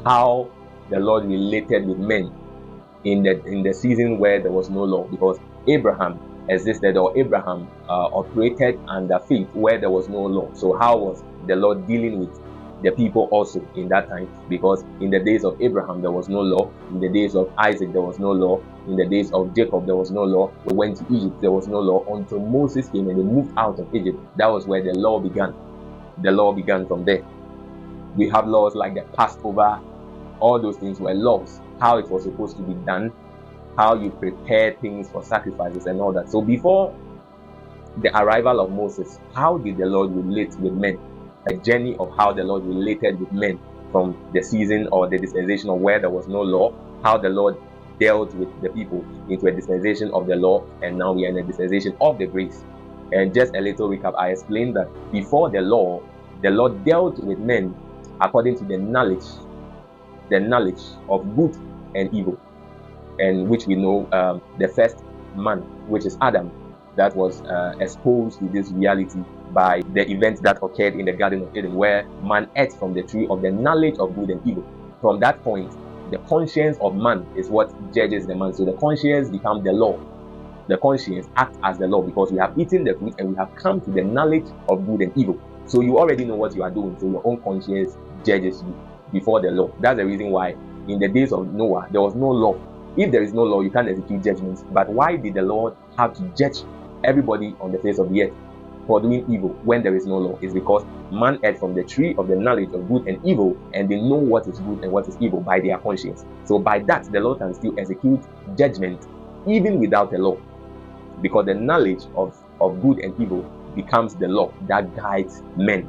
how the Lord related with men in the season where there was no law, because Abraham existed, or Abraham operated under faith where there was no law. So how was the Lord dealing with the people also in that time? Because in the days of Abraham there was no law, in the days of Isaac there was no law, in the days of Jacob there was no law. They went to Egypt, there was no law until Moses came and they moved out of Egypt. That was where the law began. The law began from there. We have laws like the Passover. All those things were laws, how it was supposed to be done, how you prepare things for sacrifices and all that. So before the arrival of Moses, how did the Lord relate with men? A journey of how the Lord related with men from the season or the dispensation of where there was no law, how the Lord dealt with the people into a dispensation of the law, and now we are in a dispensation of the grace. And just a little recap, I explained that before the law, the Lord dealt with men according to the knowledge of good and evil, and which we know the first man, which is Adam, that was exposed to this reality by the event that occurred in the Garden of Eden, where man ate from the tree of the knowledge of good and evil. From that point, the conscience of man is what judges the man. So the conscience becomes the law. The conscience acts as the law, because we have eaten the fruit and we have come to the knowledge of good and evil. So you already know what you are doing, so your own conscience judges you before the law. That's the reason why in the days of Noah there was no law. If there is no law, you can't execute judgments. But why did the Lord have to judge everybody on the face of the earth for doing evil when there is no law? It's because man ate from the tree of the knowledge of good and evil, and they know what is good and what is evil by their conscience. So by that, the Lord can still execute judgment even without a law, because the knowledge of good and evil becomes the law that guides men